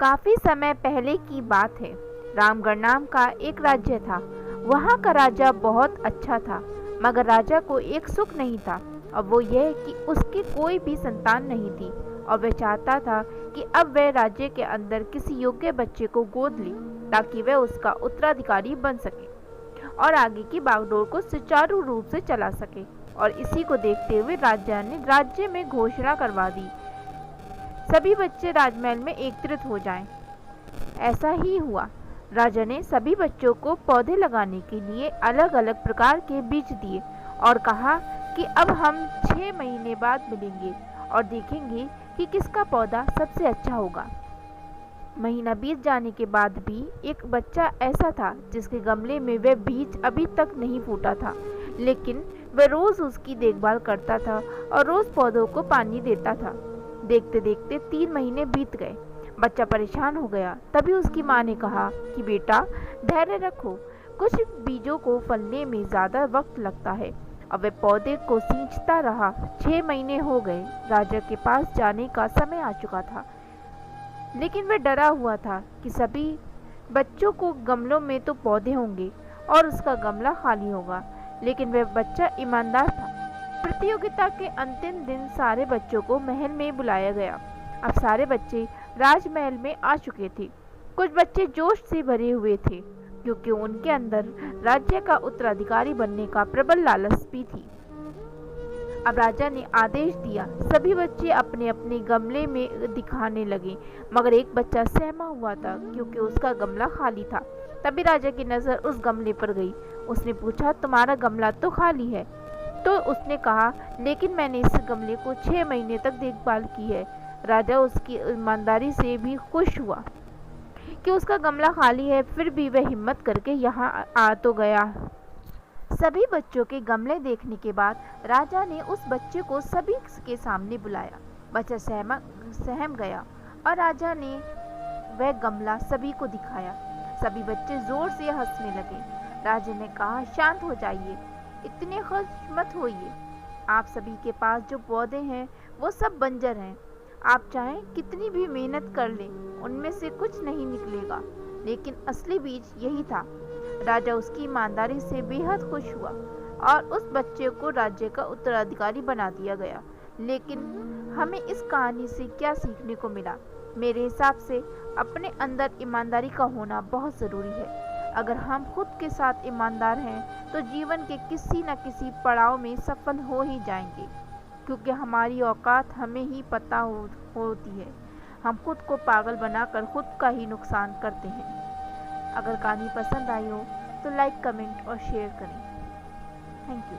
काफी समय पहले की बात है। रामगढ़ नाम का एक राज्य था। वहाँ का राजा बहुत अच्छा था, मगर राजा को एक सुख नहीं था, और वो यह कि उसकी कोई भी संतान नहीं थी, और वह चाहता था कि अब वह राज्य के अंदर किसी योग्य बच्चे को गोद ले, ताकि वह उसका उत्तराधिकारी बन सके और आगे की बागडोर को सुचारू रूप से चला सके। और इसी को देखते हुए राजा ने राज्य में घोषणा करवा दी, सभी बच्चे राजमहल में एकत्रित हो जाएं। ऐसा ही हुआ। राजा ने सभी बच्चों को पौधे लगाने के लिए अलग अलग प्रकार के बीज दिए और कहा कि अब हम 6 महीने बाद मिलेंगे और देखेंगे कि किसका पौधा सबसे अच्छा होगा। महीना बीत जाने के बाद भी एक बच्चा ऐसा था जिसके गमले में वह बीज अभी तक नहीं फूटा था, लेकिन वह रोज उसकी देखभाल करता था और रोज पौधों को पानी देता था। देखते देखते 3 महीने बीत गए। बच्चा परेशान हो गया। तभी उसकी माँ ने कहा कि बेटा, धैर्य रखो, कुछ बीजों को फलने में ज़्यादा वक्त लगता है। अब वह पौधे को सींचता रहा। 6 महीने हो गए। राजा के पास जाने का समय आ चुका था, लेकिन वह डरा हुआ था कि सभी बच्चों को गमलों में तो पौधे होंगे और उसका गमला खाली होगा। लेकिन वह बच्चा ईमानदार था। प्रतियोगिता के अंतिम दिन सारे बच्चों को महल में बुलाया गया। अब सारे बच्चे राजमहल में आ चुके थे। कुछ बच्चे जोश से भरे हुए थे, क्योंकि उनके अंदर राज्य का उत्तराधिकारी बनने का प्रबल लालच भी थी। अब राजा ने आदेश दिया, सभी बच्चे अपने अपने गमले में दिखाने लगे, मगर एक बच्चा सहमा हुआ था क्योंकि उसका गमला खाली था। तभी राजा की नज़र उस गमले पर गई। उसने पूछा, तुम्हारा गमला तो खाली है? तो उसने कहा, लेकिन मैंने इस गमले को 6 महीने तक देखभाल की है। राजा उसकी ईमानदारी से भी खुश हुआ कि उसका गमला खाली है, फिर भी वह हिम्मत करके यहाँ आ तो गया। सभी बच्चों के गमले देखने के बाद राजा ने उस बच्चे को सभी के सामने बुलाया। बच्चा सहम गया और राजा ने वह गमला सभी को दिखाया। सभी बच्चे जोर से हंसने लगे। राजा ने कहा, शांत हो जाइए, इतने खुश मत होइए। आप सभी के पास जो पौधे हैं वो सब बंजर हैं। आप चाहें कितनी भी मेहनत कर लें, उनमें से कुछ नहीं निकलेगा, लेकिन असली बीज यही था। राजा उसकी ईमानदारी से बेहद खुश हुआ और उस बच्चे को राज्य का उत्तराधिकारी बना दिया गया। लेकिन हमें इस कहानी से क्या सीखने को मिला? मेरे हिसाब से अपने अंदर ईमानदारी का होना बहुत ज़रूरी है। अगर हम खुद के साथ ईमानदार हैं तो जीवन के किसी न किसी पड़ाव में सफल हो ही जाएंगे, क्योंकि हमारी औकात हमें ही पता होती है। हम खुद को पागल बनाकर खुद का ही नुकसान करते हैं। अगर कहानी पसंद आई हो तो लाइक, कमेंट और शेयर करें। Thank you.